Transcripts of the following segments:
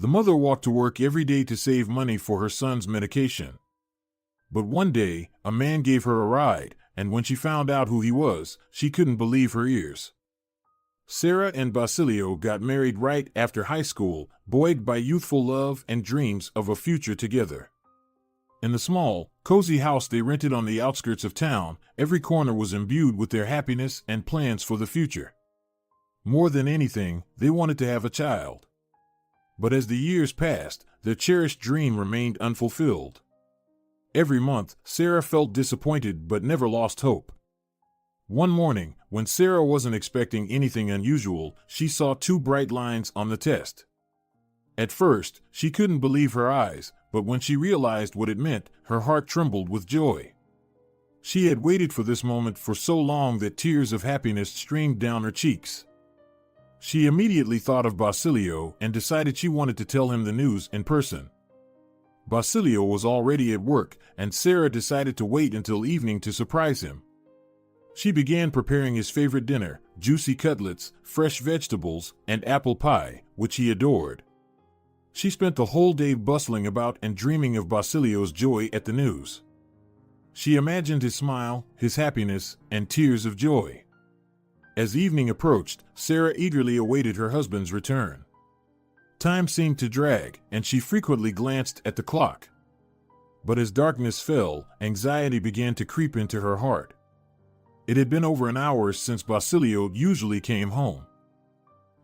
The mother walked to work every day to save money for her son's medication. But one day, a man gave her a ride, and when she found out who he was, she couldn't believe her ears. Sarah and Basilio got married right after high school, buoyed by youthful love and dreams of a future together. In the small, cozy house they rented on the outskirts of town, every corner was imbued with their happiness and plans for the future. More than anything, they wanted to have a child. But as the years passed, their cherished dream remained unfulfilled. Every month, Sarah felt disappointed but never lost hope. One morning, when Sarah wasn't expecting anything unusual, she saw two bright lines on the test. At first, she couldn't believe her eyes, but when she realized what it meant, her heart trembled with joy. She had waited for this moment for so long that tears of happiness streamed down her cheeks. She immediately thought of Basilio and decided she wanted to tell him the news in person. Basilio was already at work, and Sarah decided to wait until evening to surprise him. She began preparing his favorite dinner, juicy cutlets, fresh vegetables, and apple pie, which he adored. She spent the whole day bustling about and dreaming of Basilio's joy at the news. She imagined his smile, his happiness, and tears of joy. As evening approached, Sarah eagerly awaited her husband's return. Time seemed to drag, and she frequently glanced at the clock. But as darkness fell, anxiety began to creep into her heart. It had been over an hour since Basilio usually came home.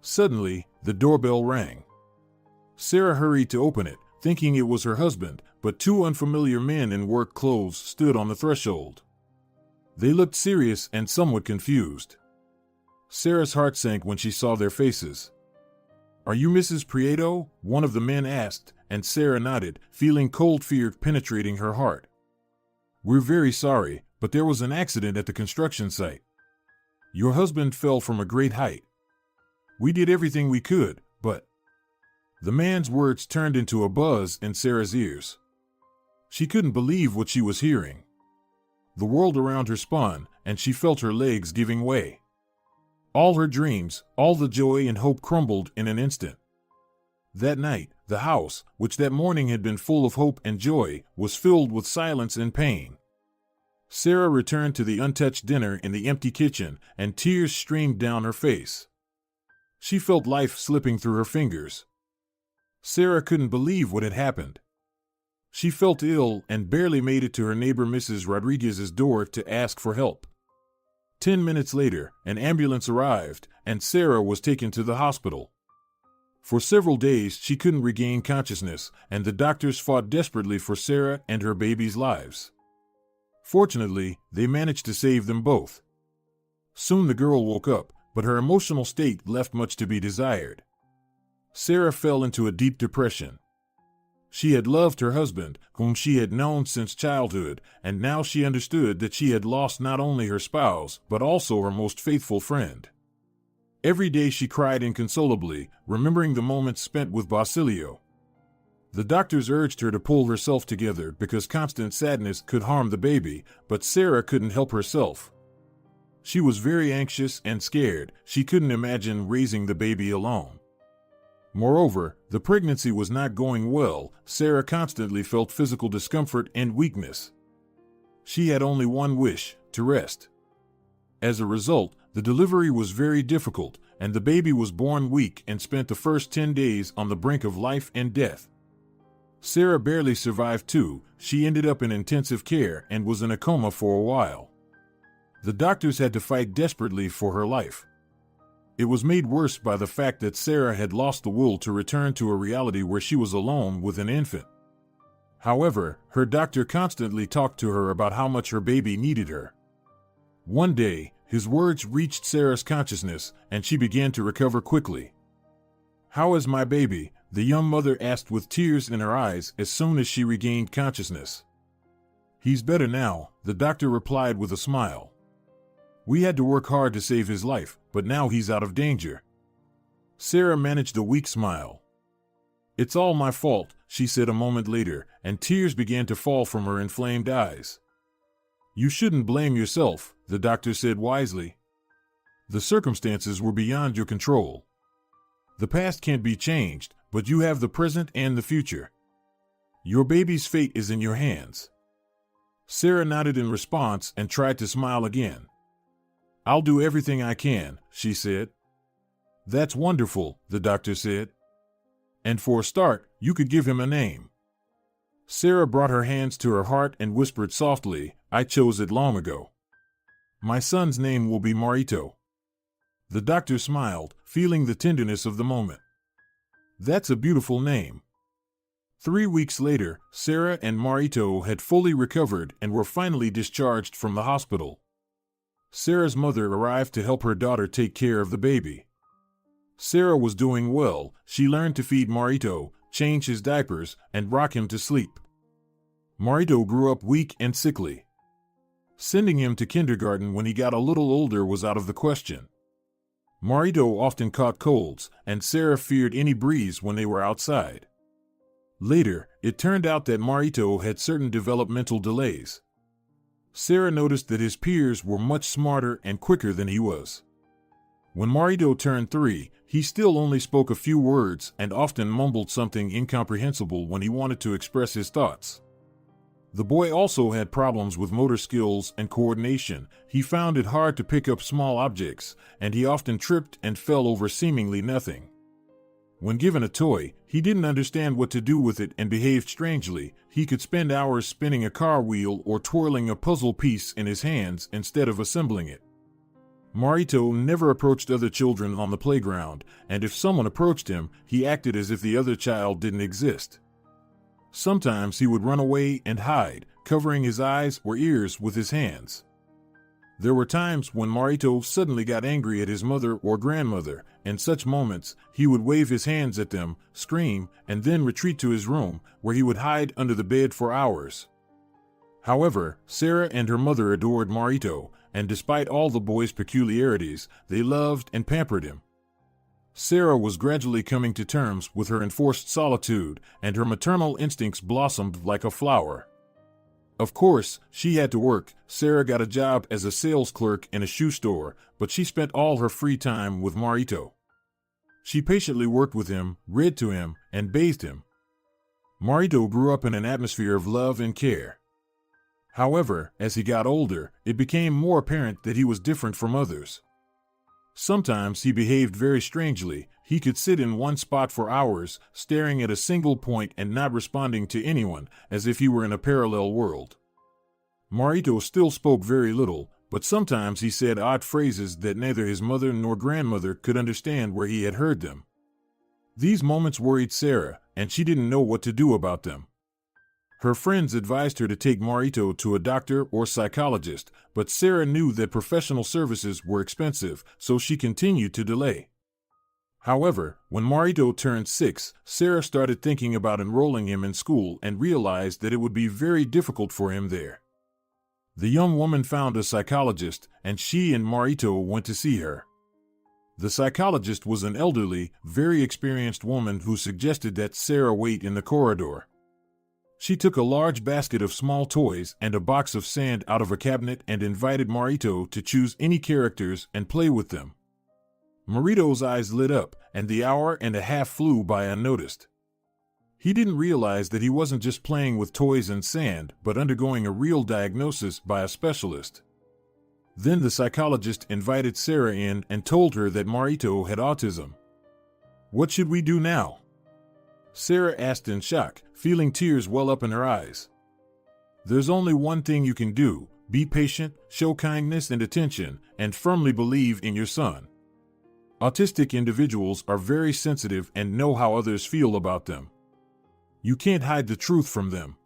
Suddenly, the doorbell rang. Sarah hurried to open it, thinking it was her husband, but two unfamiliar men in work clothes stood on the threshold. They looked serious and somewhat confused. Sarah's heart sank when she saw their faces. "Are you Mrs. Prieto?" one of the men asked, and Sarah nodded, feeling cold fear penetrating her heart. "We're very sorry, but there was an accident at the construction site. Your husband fell from a great height. We did everything we could, but—" The man's words turned into a buzz in Sarah's ears. She couldn't believe what she was hearing. The world around her spun, and she felt her legs giving way. All her dreams, all the joy and hope crumbled in an instant. That night, the house, which that morning had been full of hope and joy, was filled with silence and pain. Sarah returned to the untouched dinner in the empty kitchen, and tears streamed down her face. She felt life slipping through her fingers. Sarah couldn't believe what had happened. She felt ill and barely made it to her neighbor Mrs. Rodriguez's door to ask for help. 10 minutes later, an ambulance arrived, and Sarah was taken to the hospital. For several days she couldn't regain consciousness, and the doctors fought desperately for Sarah and her baby's lives. Fortunately, they managed to save them both. Soon the girl woke up, but her emotional state left much to be desired. Sarah fell into a deep depression. She had loved her husband, whom she had known since childhood, and now she understood that she had lost not only her spouse, but also her most faithful friend. Every day she cried inconsolably, remembering the moments spent with Basilio. The doctors urged her to pull herself together because constant sadness could harm the baby, but Sarah couldn't help herself. She was very anxious and scared. She couldn't imagine raising the baby alone. Moreover, the pregnancy was not going well. Sarah constantly felt physical discomfort and weakness. She had only one wish: to rest. As a result, the delivery was very difficult, and the baby was born weak and spent the first 10 days on the brink of life and death. Sarah barely survived too. She ended up in intensive care and was in a coma for a while. The doctors had to fight desperately for her life. It was made worse by the fact that Sarah had lost the will to return to a reality where she was alone with an infant. However, her doctor constantly talked to her about how much her baby needed her. One day, his words reached Sarah's consciousness, and she began to recover quickly. "How is my baby?" the young mother asked with tears in her eyes as soon as she regained consciousness. "He's better now," the doctor replied with a smile. "We had to work hard to save his life, but now he's out of danger." Sarah managed a weak smile. "It's all my fault," she said a moment later, and tears began to fall from her inflamed eyes. "You shouldn't blame yourself," the doctor said wisely. "The circumstances were beyond your control. The past can't be changed, But you have the present and the future. Your baby's fate is in your hands. Sarah nodded in response and tried to smile again. I'll do everything I can, she said. That's wonderful, the doctor said. And for a start, you could give him a name. Sarah brought her hands to her heart and whispered softly, I chose it long ago. My son's name will be Marito. The doctor smiled, feeling the tenderness of the moment. That's a beautiful name. 3 weeks later, Sarah and Marito had fully recovered and were finally discharged from the hospital. Sarah's mother arrived to help her daughter take care of the baby. Sarah was doing well. She learned to feed Marito, change his diapers, and rock him to sleep. Marito grew up weak and sickly. Sending him to kindergarten when he got a little older was out of the question. Marito often caught colds, and Sarah feared any breeze when they were outside. Later, it turned out that Marito had certain developmental delays. Sarah noticed that his peers were much smarter and quicker than he was. When Marito turned 3, he still only spoke a few words and often mumbled something incomprehensible when he wanted to express his thoughts. The boy also had problems with motor skills and coordination. He found it hard to pick up small objects, and he often tripped and fell over seemingly nothing. When given a toy, he didn't understand what to do with it and behaved strangely. He could spend hours spinning a car wheel or twirling a puzzle piece in his hands instead of assembling it. Marito never approached other children on the playground, and if someone approached him, he acted as if the other child didn't exist. Sometimes he would run away and hide, covering his eyes or ears with his hands. There were times when Marito suddenly got angry at his mother or grandmother. In such moments, he would wave his hands at them, scream, and then retreat to his room, where he would hide under the bed for hours. However, Sarah and her mother adored Marito, and despite all the boy's peculiarities, they loved and pampered him. Sarah was gradually coming to terms with her enforced solitude, and her maternal instincts blossomed like a flower. Of course, she had to work. Sarah got a job as a sales clerk in a shoe store, but she spent all her free time with Marito. She patiently worked with him, read to him, and bathed him. Marito grew up in an atmosphere of love and care. However, as he got older, it became more apparent that he was different from others. Sometimes he behaved very strangely. He could sit in one spot for hours, staring at a single point and not responding to anyone, as if he were in a parallel world. Marito still spoke very little, but sometimes he said odd phrases that neither his mother nor grandmother could understand where he had heard them. These moments worried Sarah, and she didn't know what to do about them. Her friends advised her to take Marito to a doctor or psychologist, but Sarah knew that professional services were expensive, so she continued to delay. However, when Marito turned 6, Sarah started thinking about enrolling him in school and realized that it would be very difficult for him there. The young woman found a psychologist, and she and Marito went to see her. The psychologist was an elderly, very experienced woman who suggested that Sarah wait in the corridor. She took a large basket of small toys and a box of sand out of a cabinet and invited Marito to choose any characters and play with them. Marito's eyes lit up, and the hour and a half flew by unnoticed. He didn't realize that he wasn't just playing with toys and sand, but undergoing a real diagnosis by a specialist. Then the psychologist invited Sarah in and told her that Marito had autism. "What should we do now?" Sarah asked in shock, feeling tears well up in her eyes. "There's only one thing you can do: be patient, show kindness and attention, and firmly believe in your son. Autistic individuals are very sensitive and know how others feel about them. You can't hide the truth from them."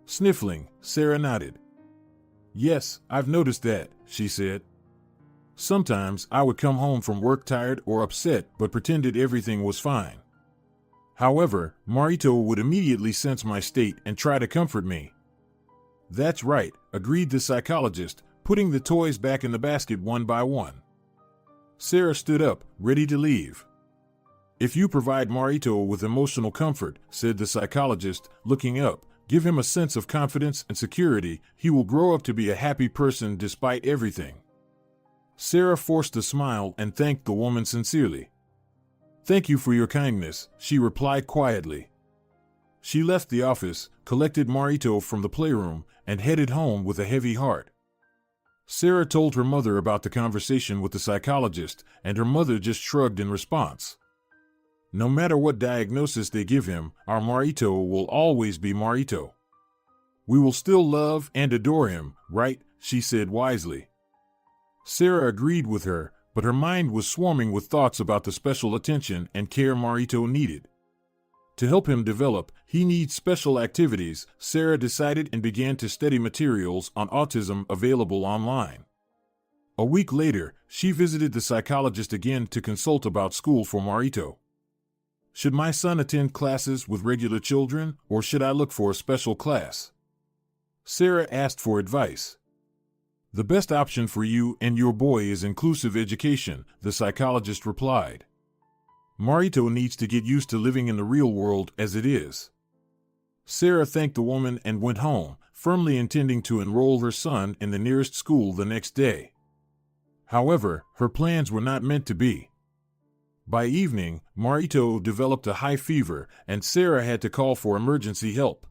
Sniffling, Sarah nodded. "Yes, I've noticed that," she said. "Sometimes I would come home from work tired or upset but pretended everything was fine. However, Marito would immediately sense my state and try to comfort me." "That's right," agreed the psychologist, putting the toys back in the basket one by one. Sarah stood up, ready to leave. "If you provide Marito with emotional comfort," said the psychologist, looking up, "give him a sense of confidence and security, he will grow up to be a happy person despite everything." Sarah forced a smile and thanked the woman sincerely. "Thank you for your kindness," she replied quietly. She left the office, collected Marito from the playroom, and headed home with a heavy heart. Sarah told her mother about the conversation with the psychologist, and her mother just shrugged in response. "No matter what diagnosis they give him, our Marito will always be Marito. We will still love and adore him, right?" she said wisely. Sarah agreed with her, but her mind was swarming with thoughts about the special attention and care Marito needed. To help him develop, he needs special activities, Sarah decided, and began to study materials on autism available online. A week later, she visited the psychologist again to consult about school for Marito. "Should my son attend classes with regular children, or should I look for a special class?" Sarah asked for advice. "The best option for you and your boy is inclusive education," the psychologist replied. "Marito needs to get used to living in the real world as it is." Sarah thanked the woman and went home, firmly intending to enroll her son in the nearest school the next day. However, her plans were not meant to be. By evening, Marito developed a high fever, and Sarah had to call for emergency help.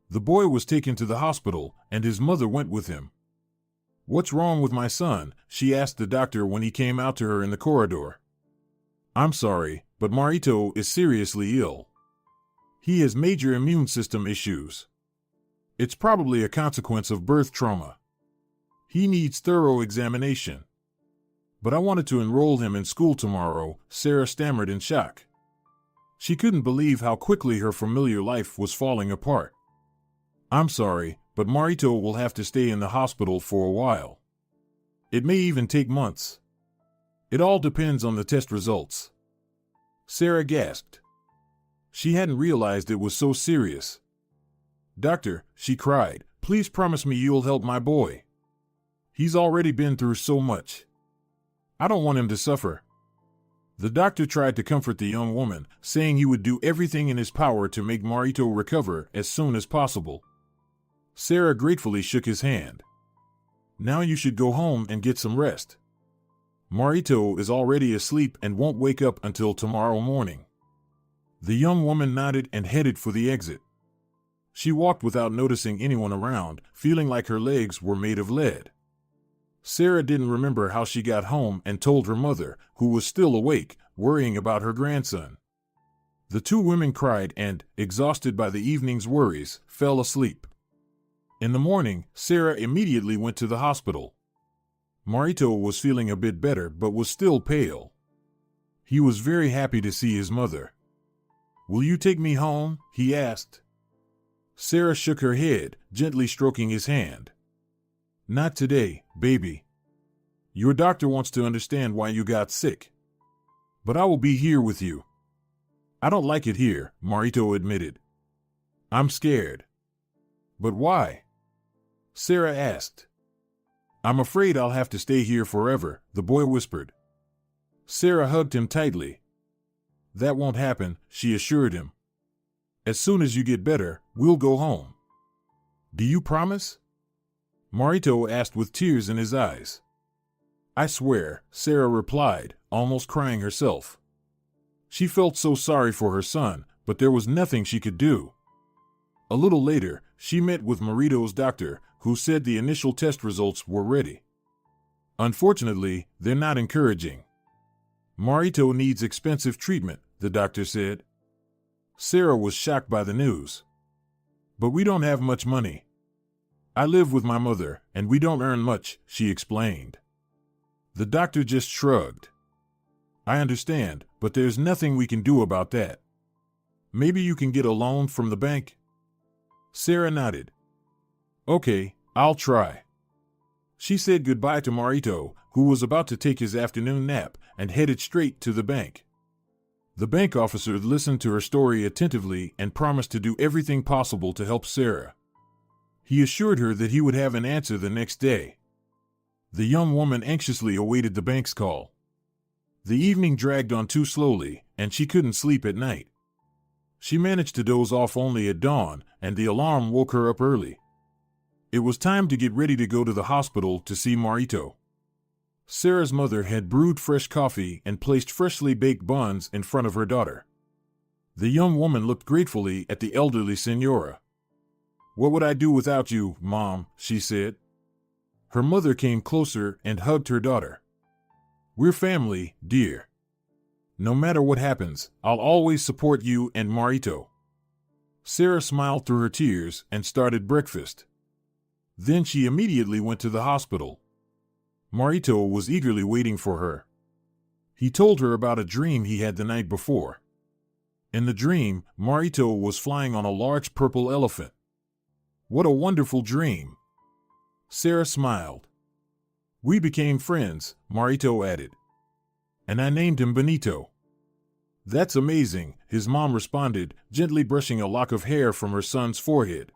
The boy was taken to the hospital, and his mother went with him. "What's wrong with my son?" she asked the doctor when he came out to her in the corridor. "I'm sorry, but Marito is seriously ill. He has major immune system issues. It's probably a consequence of birth trauma. He needs thorough examination." "But I wanted to enroll him in school tomorrow," Sarah stammered in shock. She couldn't believe how quickly her familiar life was falling apart. "I'm sorry, but Marito will have to stay in the hospital for a while. It may even take months. It all depends on the test results." Sarah gasped. She hadn't realized it was so serious. "Doctor," she cried, "please promise me you'll help my boy. He's already been through so much. I don't want him to suffer." The doctor tried to comfort the young woman, saying he would do everything in his power to make Marito recover as soon as possible. Sarah gratefully shook his hand. "Now you should go home and get some rest. Marito is already asleep and won't wake up until tomorrow morning." The young woman nodded and headed for the exit. She walked without noticing anyone around, feeling like her legs were made of lead. Sarah didn't remember how she got home and told her mother, who was still awake, worrying about her grandson. The two women cried and, exhausted by the evening's worries, fell asleep. In the morning, Sarah immediately went to the hospital. Marito was feeling a bit better but was still pale. He was very happy to see his mother. "Will you take me home?" he asked. Sarah shook her head, gently stroking his hand. "Not today, baby. Your doctor wants to understand why you got sick. But I will be here with you." "I don't like it here," Marito admitted. "I'm scared." "But why?" Sarah asked. "I'm afraid I'll have to stay here forever," the boy whispered. Sarah hugged him tightly. "That won't happen," she assured him. "As soon as you get better, we'll go home. Do you promise?" Marito asked with tears in his eyes. "I swear," Sarah replied, almost crying herself. She felt so sorry for her son, but there was nothing she could do. A little later, she met with Marito's doctor, who said the initial test results were ready. "Unfortunately, they're not encouraging. Marito needs expensive treatment," the doctor said. Sarah was shocked by the news. "But we don't have much money. I live with my mother, and we don't earn much," she explained. The doctor just shrugged. "I understand, but there's nothing we can do about that. Maybe you can get a loan from the bank?" Sarah nodded. "Okay, I'll try." She said goodbye to Marito, who was about to take his afternoon nap, and headed straight to the bank. The bank officer listened to her story attentively and promised to do everything possible to help Sarah. He assured her that he would have an answer the next day. The young woman anxiously awaited the bank's call. The evening dragged on too slowly, and she couldn't sleep at night. She managed to doze off only at dawn, and the alarm woke her up early. It was time to get ready to go to the hospital to see Marito. Sarah's mother had brewed fresh coffee and placed freshly baked buns in front of her daughter. The young woman looked gratefully at the elderly senora. "What would I do without you, Mom?" she said. Her mother came closer and hugged her daughter. "We're family, dear. No matter what happens, I'll always support you and Marito." Sarah smiled through her tears and started breakfast. Then she immediately went to the hospital. Marito was eagerly waiting for her. He told her about a dream he had the night before. In the dream, Marito was flying on a large purple elephant. "What a wonderful dream!" Sarah smiled. "We became friends," Marito added. "And I named him Benito." "That's amazing," his mom responded, gently brushing a lock of hair from her son's forehead.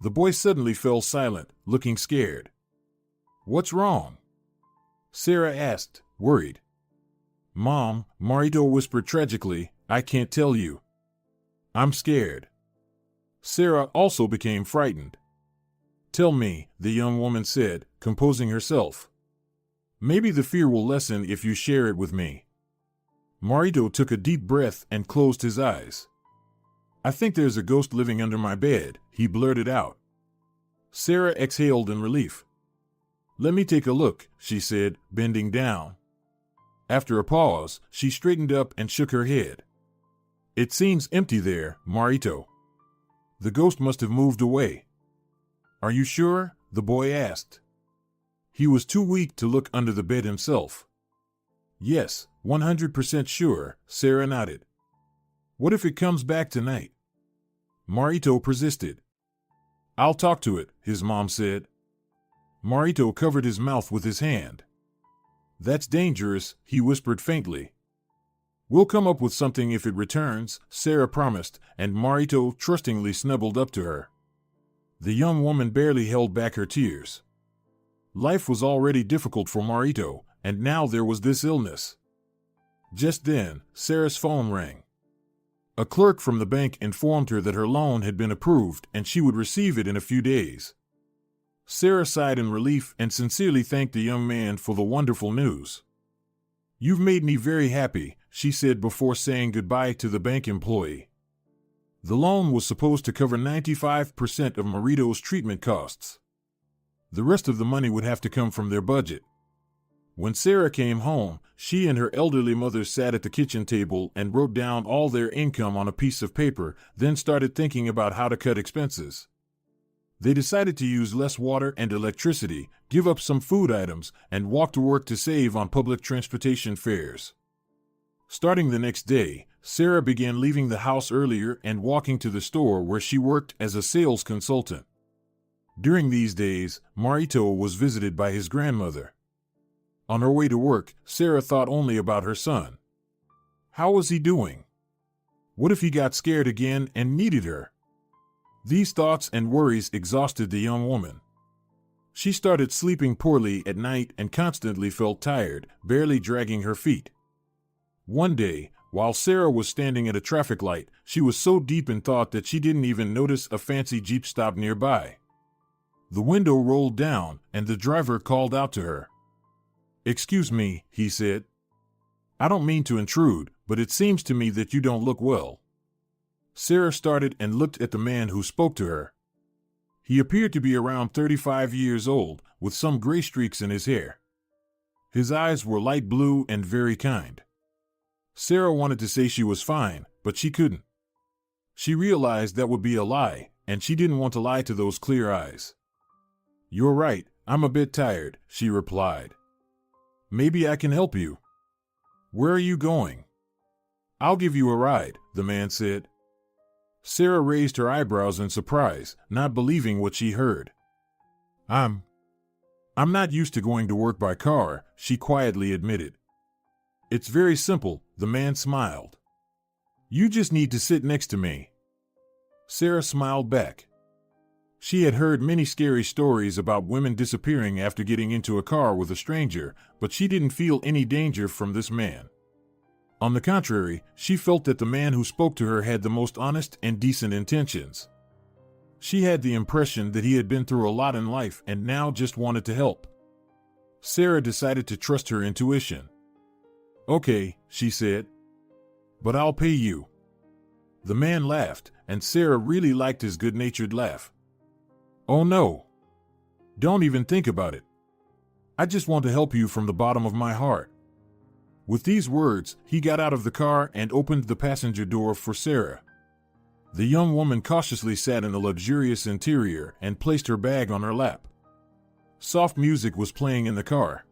The boy suddenly fell silent, looking scared. "What's wrong?" Sarah asked, worried. "Mom," Marito whispered tragically, "I can't tell you. I'm scared." Sarah also became frightened. "Tell me," the young woman said, composing herself. "Maybe the fear will lessen if you share it with me." Marito took a deep breath and closed his eyes. "I think there's a ghost living under my bed," he blurted out. Sarah exhaled in relief. "Let me take a look," she said, bending down. After a pause, she straightened up and shook her head. "It seems empty there, Marito. The ghost must have moved away." "Are you sure?" the boy asked. He was too weak to look under the bed himself. "Yes, 100% sure," Sarah nodded. "What if it comes back tonight?" Marito persisted. "I'll talk to it," his mom said. Marito covered his mouth with his hand. "That's dangerous," he whispered faintly. "We'll come up with something if it returns," Sarah promised, and Marito trustingly snuggled up to her. The young woman barely held back her tears. Life was already difficult for Marito, and now there was this illness. Just then, Sarah's phone rang. A clerk from the bank informed her that her loan had been approved and she would receive it in a few days. Sarah sighed in relief and sincerely thanked the young man for the wonderful news. "You've made me very happy," she said before saying goodbye to the bank employee. The loan was supposed to cover 95% of Marito's treatment costs. The rest of the money would have to come from their budget. When Sarah came home, she and her elderly mother sat at the kitchen table and wrote down all their income on a piece of paper, then started thinking about how to cut expenses. They decided to use less water and electricity, give up some food items, and walk to work to save on public transportation fares. Starting the next day, Sarah began leaving the house earlier and walking to the store where she worked as a sales consultant. During these days, Marito was visited by his grandmother. On her way to work, Sarah thought only about her son. How was he doing? What if he got scared again and needed her? These thoughts and worries exhausted the young woman. She started sleeping poorly at night and constantly felt tired, barely dragging her feet. One day, while Sarah was standing at a traffic light, she was so deep in thought that she didn't even notice a fancy Jeep stop nearby. The window rolled down, and the driver called out to her. "Excuse me," he said. "I don't mean to intrude, but it seems to me that you don't look well." Sarah started and looked at the man who spoke to her. He appeared to be around 35 years old, with some gray streaks in his hair. His eyes were light blue and very kind. Sarah wanted to say she was fine, but she couldn't. She realized that would be a lie, and she didn't want to lie to those clear eyes. "You're right, I'm a bit tired," she replied. "Maybe I can help you." "Where are you going?" "I'll give you a ride," the man said. Sarah raised her eyebrows in surprise, not believing what she heard. I'm not used to going to work by car," she quietly admitted. "It's very simple," the man smiled. "You just need to sit next to me." Sarah smiled back. She had heard many scary stories about women disappearing after getting into a car with a stranger, but she didn't feel any danger from this man. On the contrary, she felt that the man who spoke to her had the most honest and decent intentions. She had the impression that he had been through a lot in life and now just wanted to help. Sarah decided to trust her intuition. Okay, she said. But I'll pay you. The man laughed, and Sarah really liked his good-natured laugh. Oh no. Don't even think about it. I just want to help you from the bottom of my heart. With these words, he got out of the car and opened the passenger door for Sarah. The young woman cautiously sat in the luxurious interior and placed her bag on her lap. Soft music was playing in the car.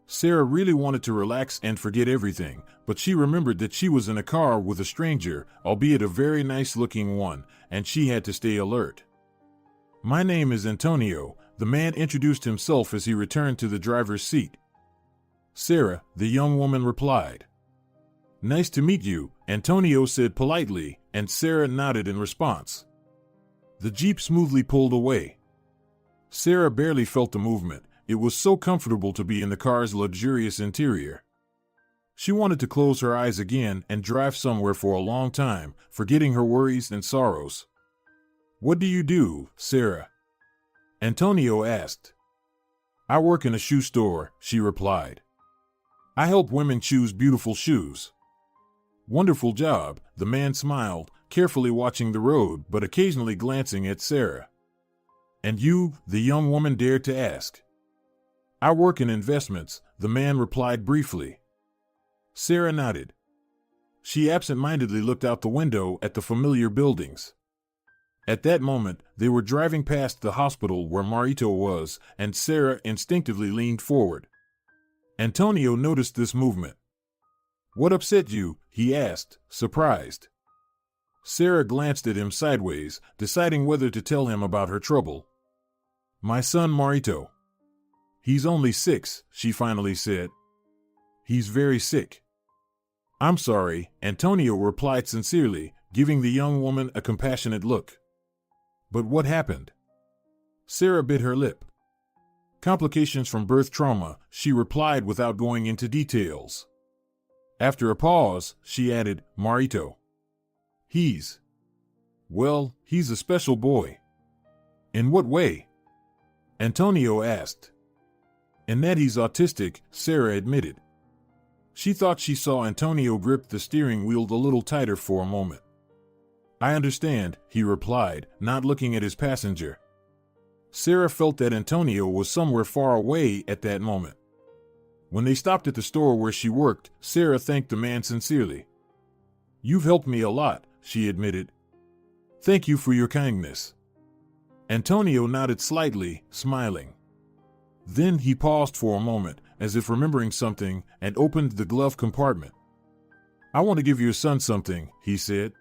Sarah really wanted to relax and forget everything, but she remembered that she was in a car with a stranger, albeit a very nice-looking one, and she had to stay alert. My name is Antonio, the man introduced himself as he returned to the driver's seat. Sarah, the young woman replied. Nice to meet you, Antonio said politely, and Sarah nodded in response. The Jeep smoothly pulled away. Sarah barely felt the movement. It was so comfortable to be in the car's luxurious interior. She wanted to close her eyes again and drive somewhere for a long time, forgetting her worries and sorrows. What do you do, Sarah? Antonio asked. I work in a shoe store, she replied. I help women choose beautiful shoes. Wonderful job, the man smiled, carefully watching the road but occasionally glancing at Sarah. And you, the young woman dared to ask. I work in investments, the man replied briefly. Sarah nodded. She absent-mindedly looked out the window at the familiar buildings. At that moment, they were driving past the hospital where Marito was, and Sarah instinctively leaned forward. Antonio noticed this movement. What upset you? He asked, surprised. Sarah glanced at him sideways, deciding whether to tell him about her trouble. My son Marito. He's only 6, she finally said. He's very sick. I'm sorry, Antonio replied sincerely, giving the young woman a compassionate look. But what happened? Sarah bit her lip. Complications from birth trauma, she replied without going into details. After a pause, she added, Marito. He's a special boy. In what way? Antonio asked. In that he's autistic, Sarah admitted. She thought she saw Antonio grip the steering wheel a little tighter for a moment. I understand, he replied, not looking at his passenger. Sarah felt that Antonio was somewhere far away at that moment. When they stopped at the store where she worked, Sarah thanked the man sincerely. You've helped me a lot, she admitted. Thank you for your kindness. Antonio nodded slightly, smiling. Then he paused for a moment, as if remembering something, and opened the glove compartment. I want to give your son something, he said.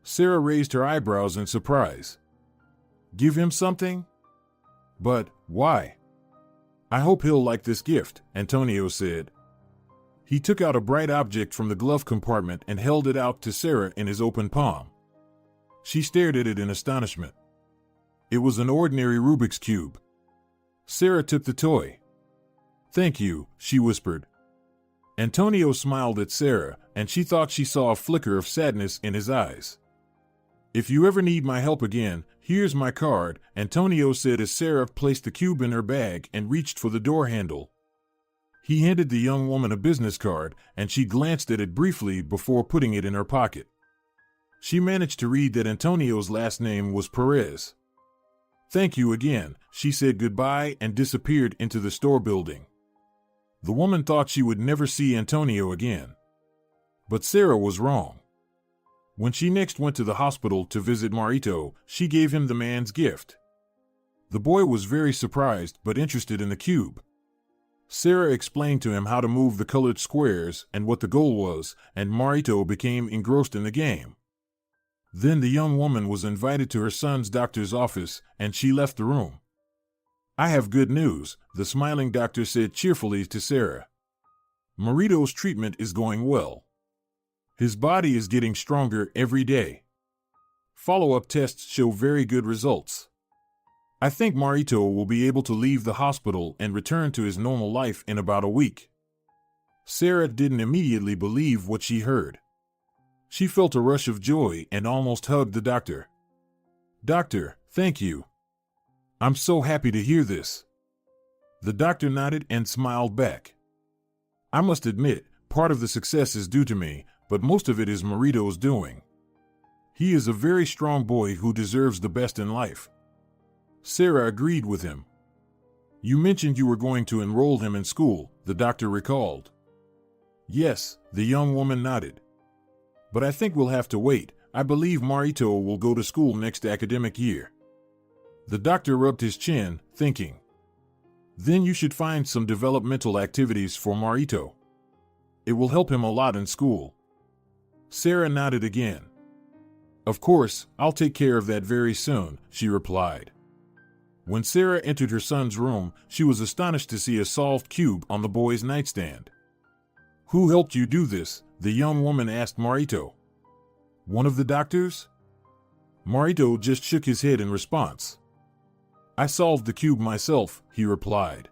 Sarah raised her eyebrows in surprise. Give him something? But why? I hope he'll like this gift, Antonio said. He took out a bright object from the glove compartment and held it out to Sarah in his open palm. She stared at it in astonishment. It was an ordinary Rubik's Cube. Sarah took the toy. Thank you, she whispered. Antonio smiled at Sarah, and she thought she saw a flicker of sadness in his eyes. If you ever need my help again, here's my card, Antonio said as Sarah placed the cube in her bag and reached for the door handle. He handed the young woman a business card, and she glanced at it briefly before putting it in her pocket. She managed to read that Antonio's last name was Perez. Thank you again, she said goodbye and disappeared into the store building. The woman thought she would never see Antonio again. But Sarah was wrong. When she next went to the hospital to visit Marito, she gave him the man's gift. The boy was very surprised but interested in the cube. Sarah explained to him how to move the colored squares and what the goal was, and Marito became engrossed in the game. Then the young woman was invited to her son's doctor's office, and she left the room. I have good news, the smiling doctor said cheerfully to Sarah. Marito's treatment is going well. His body is getting stronger every day. Follow-up tests show very good results. I think Marito will be able to leave the hospital and return to his normal life in about a week. Sarah didn't immediately believe what she heard. She felt a rush of joy and almost hugged the doctor. Doctor, thank you. I'm so happy to hear this. The doctor nodded and smiled back. I must admit, part of the success is due to me, but most of it is Marito's doing. He is a very strong boy who deserves the best in life. Sarah agreed with him. You mentioned you were going to enroll him in school, the doctor recalled. Yes, the young woman nodded. But I think we'll have to wait. I believe Marito will go to school next academic year. The doctor rubbed his chin, thinking. Then you should find some developmental activities for Marito. It will help him a lot in school. Sarah nodded again. Of course, I'll take care of that very soon, she replied. When Sarah entered her son's room, she was astonished to see a solved cube on the boy's nightstand. Who helped you do this? The young woman asked Marito. One of the doctors? Marito just shook his head in response. I solved the cube myself, he replied.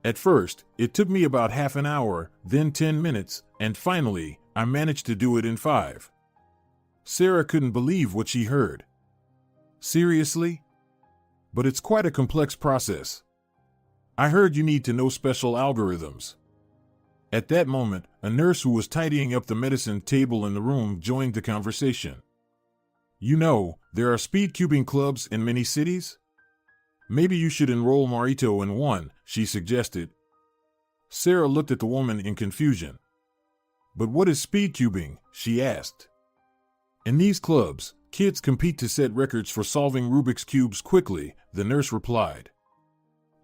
At first, it took me about half an hour, then 10 minutes, and finally, I managed to do it in 5. Sarah couldn't believe what she heard. Seriously? But it's quite a complex process. I heard you need to know special algorithms. At that moment, a nurse who was tidying up the medicine table in the room joined the conversation. You know, there are speed cubing clubs in many cities? Maybe you should enroll Marito in one, she suggested. Sarah looked at the woman in confusion. But what is speed cubing? She asked. In these clubs, kids compete to set records for solving Rubik's cubes quickly, the nurse replied.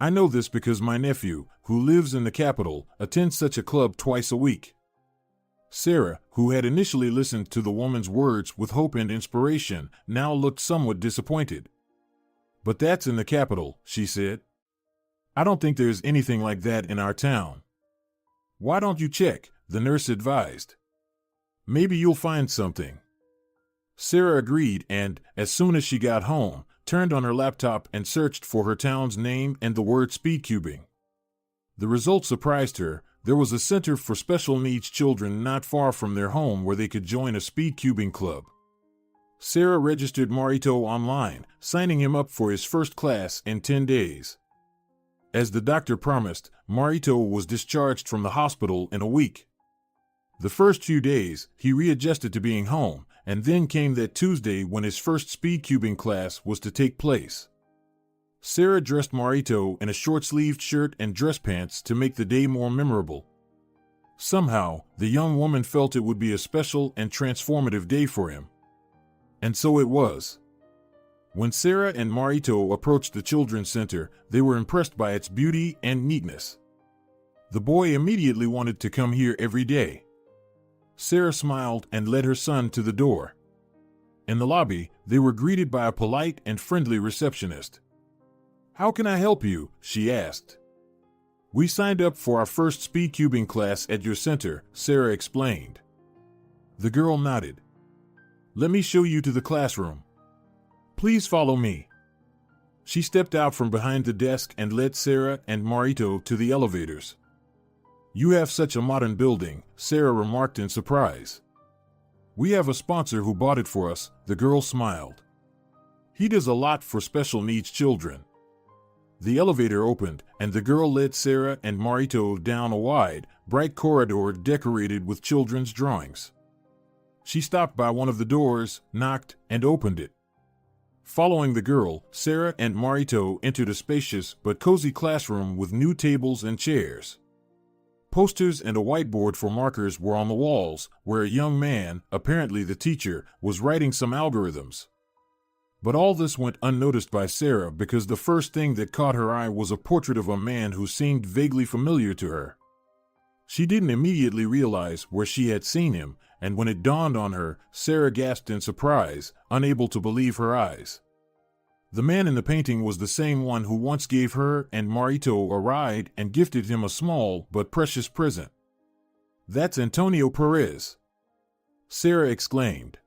I know this because my nephew, who lives in the capital, attends such a club twice a week. Sarah, who had initially listened to the woman's words with hope and inspiration, now looked somewhat disappointed. But that's in the capital, she said. I don't think there's anything like that in our town. Why don't you check? The nurse advised. Maybe you'll find something. Sarah agreed and, as soon as she got home, turned on her laptop and searched for her town's name and the word speedcubing. The result surprised her. There was a center for special needs children not far from their home where they could join a speedcubing club. Sarah registered Marito online, signing him up for his first class in 10 days. As the doctor promised, Marito was discharged from the hospital in a week. The first few days, he readjusted to being home, and then came that Tuesday when his first speedcubing class was to take place. Sarah dressed Marito in a short-sleeved shirt and dress pants to make the day more memorable. Somehow, the young woman felt it would be a special and transformative day for him. And so it was. When Sarah and Marito approached the children's center, they were impressed by its beauty and neatness. The boy immediately wanted to come here every day. Sarah smiled and led her son to the door. In the lobby, they were greeted by a polite and friendly receptionist. How can I help you? She asked. We signed up for our first speedcubing class at your center, Sarah explained. The girl nodded. Let me show you to the classroom. Please follow me. She stepped out from behind the desk and led Sarah and Marito to the elevators. You have such a modern building, Sarah remarked in surprise. We have a sponsor who bought it for us, the girl smiled. He does a lot for special needs children. The elevator opened, and the girl led Sarah and Marito down a wide, bright corridor decorated with children's drawings. She stopped by one of the doors, knocked, and opened it. Following the girl, Sarah and Marito entered a spacious but cozy classroom with new tables and chairs. Posters and a whiteboard for markers were on the walls, where a young man, apparently the teacher, was writing some algorithms. But all this went unnoticed by Sarah because the first thing that caught her eye was a portrait of a man who seemed vaguely familiar to her. She didn't immediately realize where she had seen him, and when it dawned on her, Sarah gasped in surprise, unable to believe her eyes. The man in the painting was the same one who once gave her and Marito a ride and gifted him a small but precious present. That's Antonio Perez, Sarah exclaimed.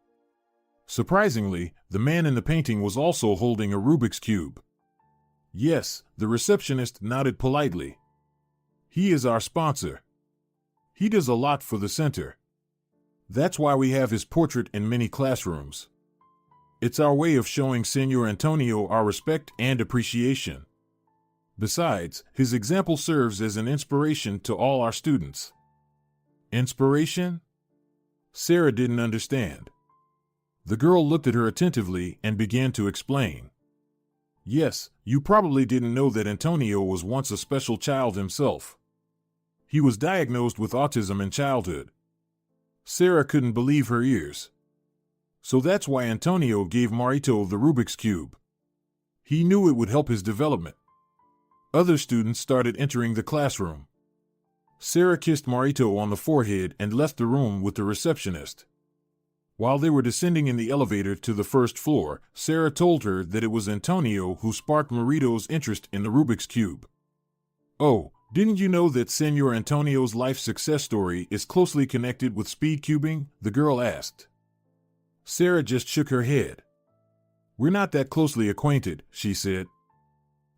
Surprisingly, the man in the painting was also holding a Rubik's Cube. Yes, the receptionist nodded politely. He is our sponsor. He does a lot for the center. That's why we have his portrait in many classrooms. It's our way of showing Senor Antonio our respect and appreciation. Besides, his example serves as an inspiration to all our students. Inspiration? Sarah didn't understand. The girl looked at her attentively and began to explain. Yes, you probably didn't know that Antonio was once a special child himself. He was diagnosed with autism in childhood. Sarah couldn't believe her ears. So that's why Antonio gave Marito the Rubik's Cube. He knew it would help his development. Other students started entering the classroom. Sarah kissed Marito on the forehead and left the room with the receptionist. While they were descending in the elevator to the first floor, Sarah told her that it was Antonio who sparked Marito's interest in the Rubik's Cube. Oh, didn't you know that Senor Antonio's life success story is closely connected with speed cubing? The girl asked. Sarah just shook her head. We're not that closely acquainted, she said.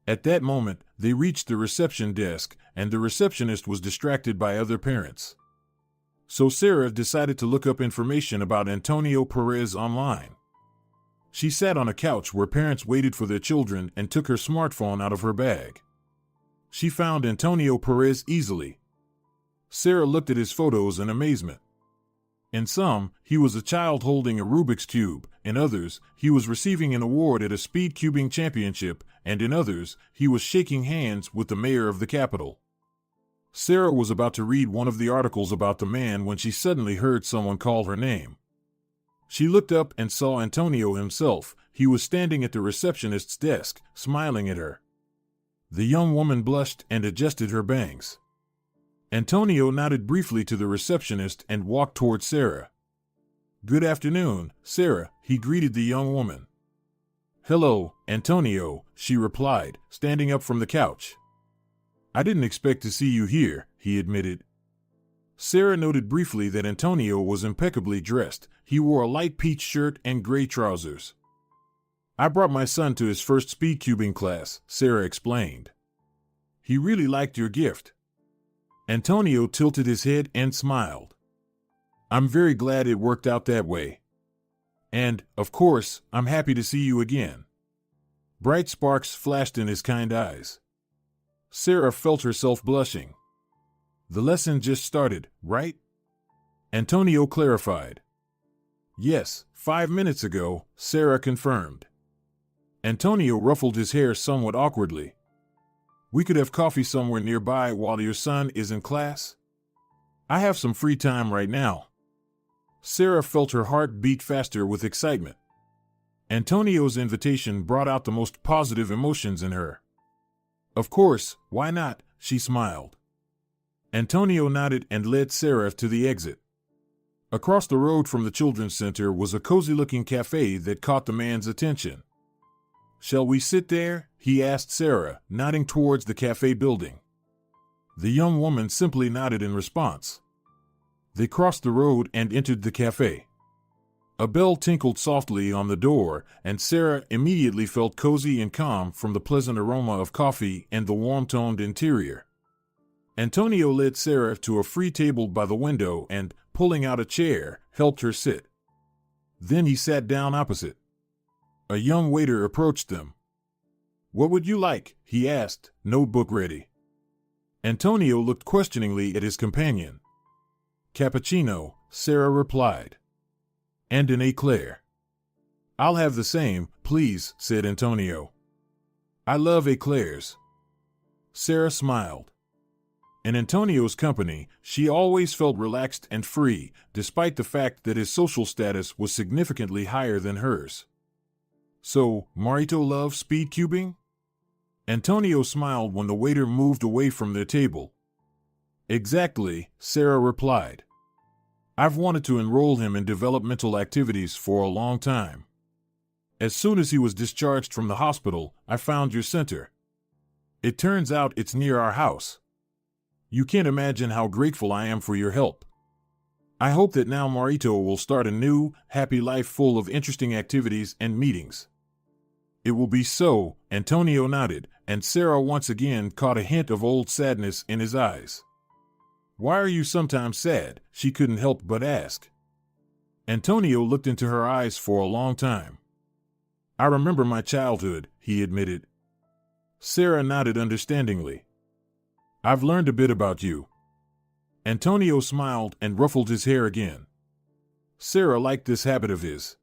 At that moment, they reached the reception desk, and the receptionist was distracted by other parents. So Sarah decided to look up information about Antonio Perez online. She sat on a couch where parents waited for their children and took her smartphone out of her bag. She found Antonio Perez easily. Sarah looked at his photos in amazement. In some, he was a child holding a Rubik's Cube. In others, he was receiving an award at a speed cubing championship, and in others, he was shaking hands with the mayor of the capital. Sarah was about to read one of the articles about the man when she suddenly heard someone call her name. She looked up and saw Antonio himself. He was standing at the receptionist's desk, smiling at her. The young woman blushed and adjusted her bangs. Antonio nodded briefly to the receptionist and walked toward Sarah. Good afternoon, Sarah, he greeted the young woman. Hello, Antonio, she replied, standing up from the couch. I didn't expect to see you here, he admitted. Sarah noted briefly that Antonio was impeccably dressed. He wore a light peach shirt and gray trousers. I brought my son to his first speed cubing class, Sarah explained. He really liked your gift. Antonio tilted his head and smiled. I'm very glad it worked out that way. And, of course, I'm happy to see you again. Bright sparks flashed in his kind eyes. Sarah felt herself blushing. The lesson just started, right? Antonio clarified. Yes, 5 minutes ago, Sarah confirmed. Antonio ruffled his hair somewhat awkwardly. We could have coffee somewhere nearby while your son is in class? I have some free time right now. Sarah felt her heart beat faster with excitement. Antonio's invitation brought out the most positive emotions in her. Of course, why not? She smiled. Antonio nodded and led Sarah to the exit. Across the road from the children's center was a cozy-looking cafe that caught the man's attention. Shall we sit there? He asked Sarah, nodding towards the cafe building. The young woman simply nodded in response. They crossed the road and entered the cafe. A bell tinkled softly on the door, and Sarah immediately felt cozy and calm from the pleasant aroma of coffee and the warm-toned interior. Antonio led Sarah to a free table by the window and, pulling out a chair, helped her sit. Then he sat down opposite. A young waiter approached them. What would you like? He asked, notebook ready. Antonio looked questioningly at his companion. Cappuccino, Sarah replied. And an eclair. I'll have the same, please, said Antonio. I love eclairs. Sarah smiled. In Antonio's company, she always felt relaxed and free, despite the fact that his social status was significantly higher than hers. So, Marito loves speed cubing? Antonio smiled when the waiter moved away from their table. Exactly, Sarah replied. I've wanted to enroll him in developmental activities for a long time. As soon as he was discharged from the hospital, I found your center. It turns out it's near our house. You can't imagine how grateful I am for your help. I hope that now Marito will start a new, happy life full of interesting activities and meetings. It will be so, Antonio nodded, and Sarah once again caught a hint of old sadness in his eyes. Why are you sometimes sad? She couldn't help but ask. Antonio looked into her eyes for a long time. I remember my childhood, he admitted. Sarah nodded understandingly. I've learned a bit about you. Antonio smiled and ruffled his hair again. Sarah liked this habit of his.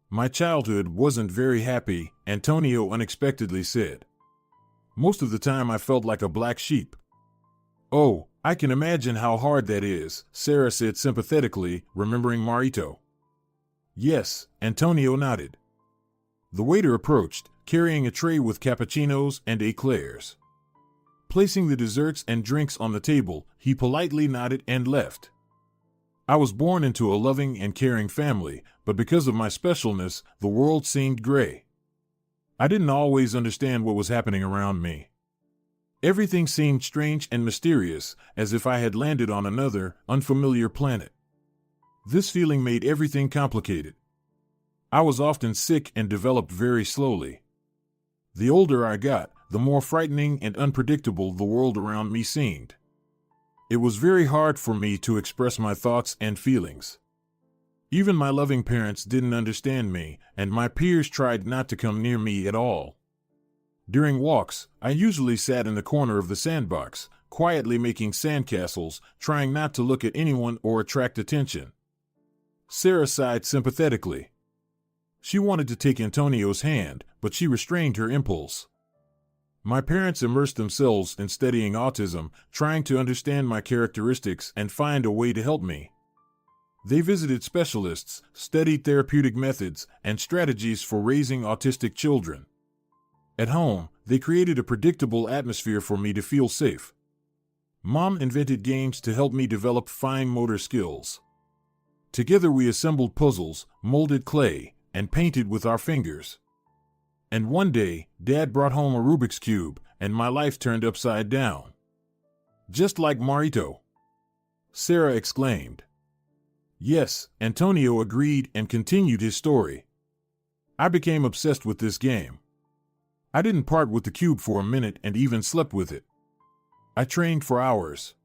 My childhood wasn't very happy, Antonio unexpectedly said. Most of the time I felt like a black sheep. Oh, I can imagine how hard that is, Sarah said sympathetically, remembering Marito. Yes, Antonio nodded. The waiter approached, carrying a tray with cappuccinos and eclairs. Placing the desserts and drinks on the table, he politely nodded and left. I was born into a loving and caring family, but because of my specialness, the world seemed gray. I didn't always understand what was happening around me. Everything seemed strange and mysterious, as if I had landed on another, unfamiliar planet. This feeling made everything complicated. I was often sick and developed very slowly. The older I got, the more frightening and unpredictable the world around me seemed. It was very hard for me to express my thoughts and feelings. Even my loving parents didn't understand me, and my peers tried not to come near me at all. During walks, I usually sat in the corner of the sandbox, quietly making sandcastles, trying not to look at anyone or attract attention. Sarah sighed sympathetically. She wanted to take Antonio's hand, but she restrained her impulse. My parents immersed themselves in studying autism, trying to understand my characteristics and find a way to help me. They visited specialists, studied therapeutic methods, and strategies for raising autistic children. At home, they created a predictable atmosphere for me to feel safe. Mom invented games to help me develop fine motor skills. Together we assembled puzzles, molded clay, and painted with our fingers. And one day, Dad brought home a Rubik's Cube, and my life turned upside down. Just like Marito, Sarah exclaimed. Yes, Antonio agreed and continued his story. I became obsessed with this game. I didn't part with the cube for a minute and even slept with it. I trained for hours.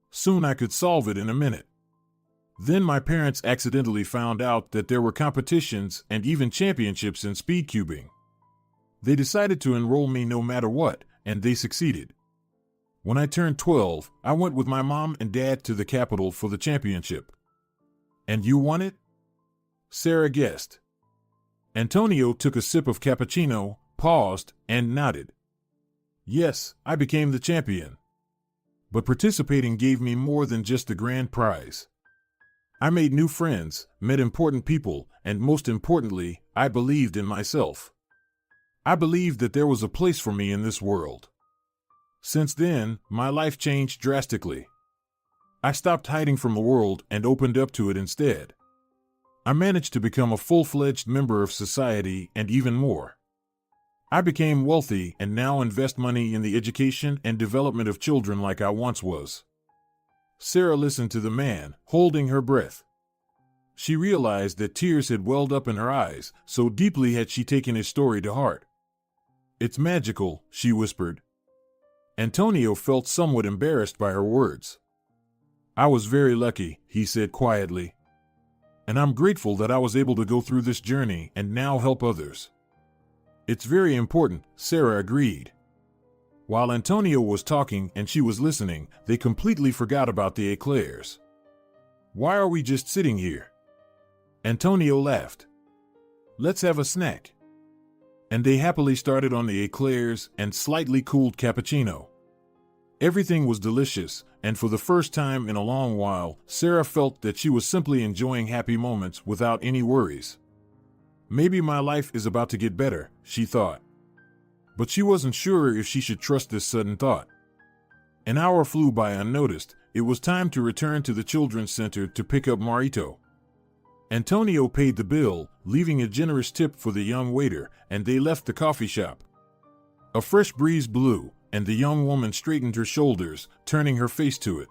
Soon I could solve it in a minute. Then my parents accidentally found out that there were competitions and even championships in speed cubing. They decided to enroll me no matter what, and they succeeded. When I turned 12, I went with my mom and dad to the capital for the championship. And you won it? Sarah guessed. Antonio took a sip of cappuccino, paused, and nodded. Yes, I became the champion. But participating gave me more than just the grand prize. I made new friends, met important people, and most importantly, I believed in myself. I believed that there was a place for me in this world. Since then, my life changed drastically. I stopped hiding from the world and opened up to it instead. I managed to become a full-fledged member of society and even more. I became wealthy and now invest money in the education and development of children like I once was. Sarah listened to the man, holding her breath. She realized that tears had welled up in her eyes, so deeply had she taken his story to heart. It's magical, she whispered. Antonio felt somewhat embarrassed by her words. I was very lucky, he said quietly. And I'm grateful that I was able to go through this journey and now help others. It's very important, Sarah agreed. While Antonio was talking and she was listening, they completely forgot about the eclairs. Why are we just sitting here? Antonio laughed. Let's have a snack. And they happily started on the eclairs and slightly cooled cappuccino. Everything was delicious, and for the first time in a long while, Sarah felt that she was simply enjoying happy moments without any worries. Maybe my life is about to get better, she thought. But she wasn't sure if she should trust this sudden thought. An hour flew by unnoticed. It was time to return to the children's center to pick up Marito. Antonio paid the bill, leaving a generous tip for the young waiter, and they left the coffee shop. A fresh breeze blew, and the young woman straightened her shoulders, turning her face to it.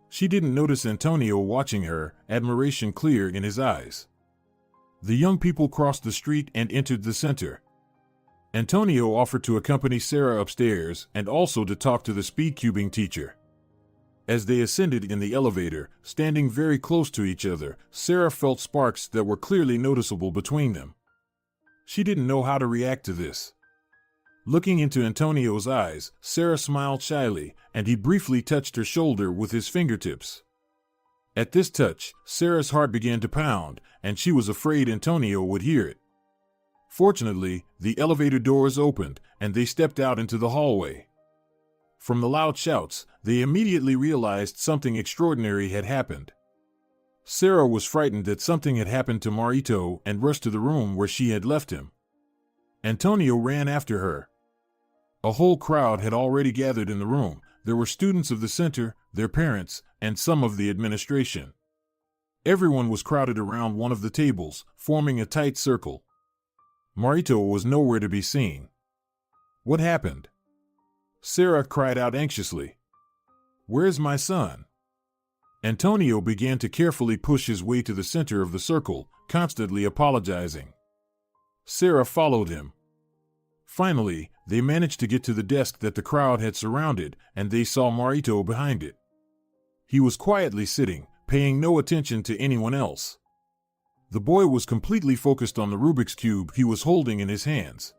She didn't notice Antonio watching her, admiration clear in his eyes. The young people crossed the street and entered the center. Antonio offered to accompany Sarah upstairs and also to talk to the speed cubing teacher. As they ascended in the elevator, standing very close to each other, Sarah felt sparks that were clearly noticeable between them. She didn't know how to react to this. Looking into Antonio's eyes, Sarah smiled shyly, and he briefly touched her shoulder with his fingertips. At this touch, Sarah's heart began to pound, and she was afraid Antonio would hear it. Fortunately, the elevator doors opened, and they stepped out into the hallway. From the loud shouts, they immediately realized something extraordinary had happened. Sarah was frightened that something had happened to Marito and rushed to the room where she had left him. Antonio ran after her. A whole crowd had already gathered in the room. There were students of the center, their parents, and some of the administration. Everyone was crowded around one of the tables, forming a tight circle. Marito was nowhere to be seen. What happened? Sarah cried out anxiously. Where's my son? Antonio began to carefully push his way to the center of the circle, constantly apologizing. Sarah followed him. Finally, they managed to get to the desk that the crowd had surrounded, and they saw Marito behind it. He was quietly sitting, paying no attention to anyone else. The boy was completely focused on the Rubik's Cube he was holding in his hands.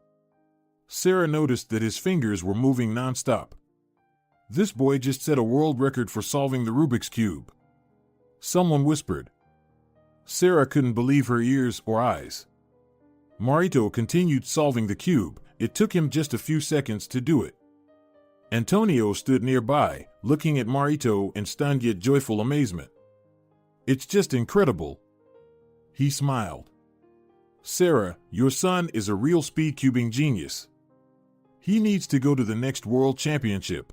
Sarah noticed that his fingers were moving non-stop. This boy just set a world record for solving the Rubik's Cube. Someone whispered. Sarah couldn't believe her ears or eyes. Marito continued solving the cube. It took him just a few seconds to do it. Antonio stood nearby, looking at Marito in stunned yet joyful amazement. It's just incredible. He smiled. Sarah, your son is a real speed cubing genius. He needs to go to the next World Championship.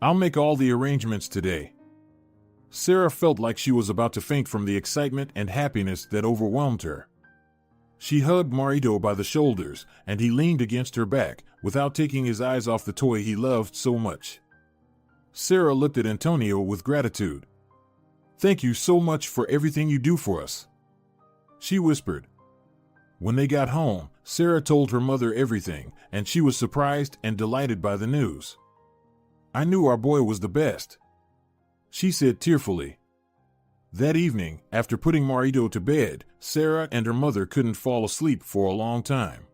I'll make all the arrangements today. Sarah felt like she was about to faint from the excitement and happiness that overwhelmed her. She hugged Marito by the shoulders, and he leaned against her back, without taking his eyes off the toy he loved so much. Sarah looked at Antonio with gratitude. Thank you so much for everything you do for us, she whispered. When they got home, Sarah told her mother everything, and she was surprised and delighted by the news. I knew our boy was the best, she said tearfully. That evening, after putting Marito to bed, Sarah and her mother couldn't fall asleep for a long time.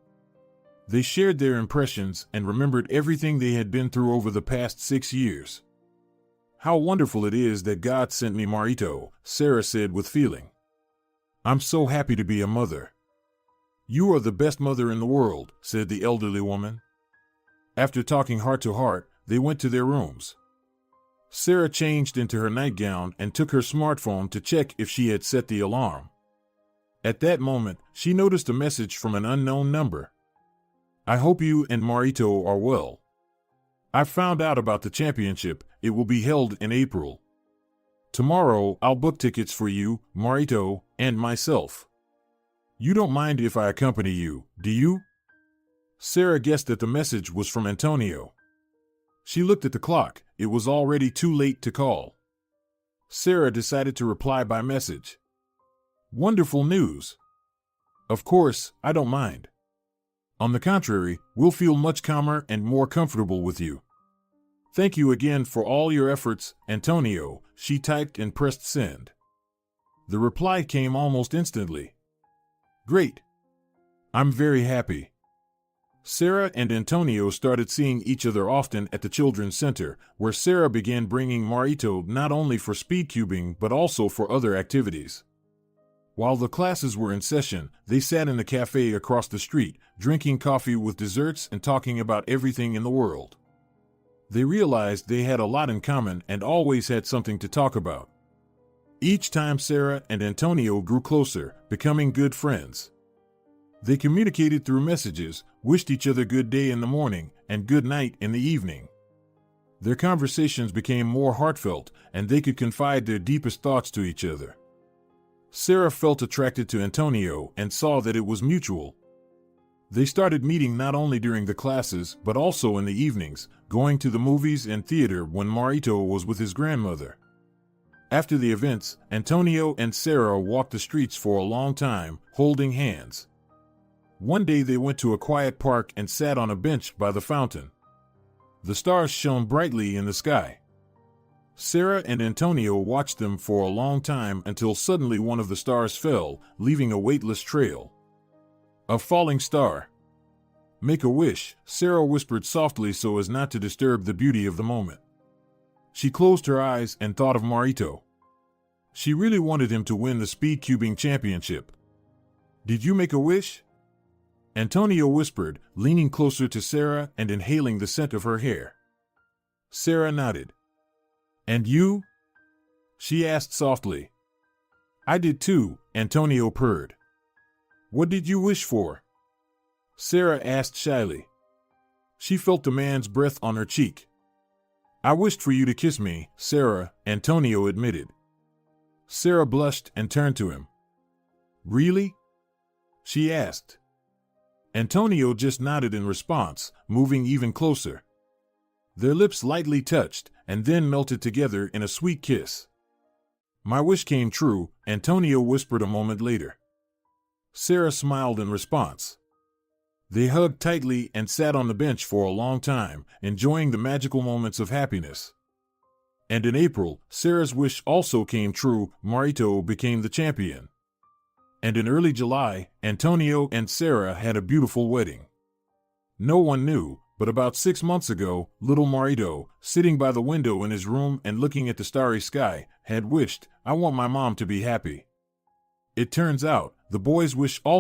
They shared their impressions and remembered everything they had been through over the past 6 years. How wonderful it is that God sent me Marito, Sarah said with feeling. I'm so happy to be a mother. You are the best mother in the world, said the elderly woman. After talking heart to heart, they went to their rooms. Sarah changed into her nightgown and took her smartphone to check if she had set the alarm. At that moment, she noticed a message from an unknown number. I hope you and Marito are well. I found out about the championship. It will be held in April. Tomorrow, I'll book tickets for you, Marito, and myself. You don't mind if I accompany you, do you? Sarah guessed that the message was from Antonio. She looked at the clock. It was already too late to call. Sarah decided to reply by message. Wonderful news. Of course, I don't mind. On the contrary, we'll feel much calmer and more comfortable with you. Thank you again for all your efforts, Antonio, she typed and pressed send. The reply came almost instantly. Great. I'm very happy. Sarah and Antonio started seeing each other often at the Children's Center, where Sarah began bringing Marito not only for speed cubing but also for other activities. While the classes were in session, they sat in a cafe across the street, drinking coffee with desserts and talking about everything in the world. They realized they had a lot in common and always had something to talk about. Each time Sarah and Antonio grew closer, becoming good friends. They communicated through messages, wished each other good day in the morning and good night in the evening. Their conversations became more heartfelt, and they could confide their deepest thoughts to each other. Sarah felt attracted to Antonio and saw that it was mutual. They started meeting not only during the classes but also in the evenings, going to the movies and theater when Marito was with his grandmother. After the events, Antonio and Sarah walked the streets for a long time, holding hands. One day they went to a quiet park and sat on a bench by the fountain. The stars shone brightly in the sky. Sarah and Antonio watched them for a long time until suddenly one of the stars fell, leaving a weightless trail. A falling star. Make a wish, Sarah whispered softly so as not to disturb the beauty of the moment. She closed her eyes and thought of Marito. She really wanted him to win the speed cubing championship. Did you make a wish? Antonio whispered, leaning closer to Sarah and inhaling the scent of her hair. Sarah nodded. And you? She asked softly. I did too, Antonio purred. What did you wish for? Sarah asked shyly. She felt the man's breath on her cheek. I wished for you to kiss me, Sarah, Antonio admitted. Sarah blushed and turned to him. Really? She asked. Antonio just nodded in response, moving even closer. Their lips lightly touched and then melted together in a sweet kiss. My wish came true, Antonio whispered a moment later. Sarah smiled in response. They hugged tightly and sat on the bench for a long time, enjoying the magical moments of happiness. And in April, Sarah's wish also came true. Marito became the champion. And in early July, Antonio and Sarah had a beautiful wedding. No one knew, but about 6 months ago, little Marito, sitting by the window in his room and looking at the starry sky, had wished, I want my mom to be happy. It turns out, the boy's wish also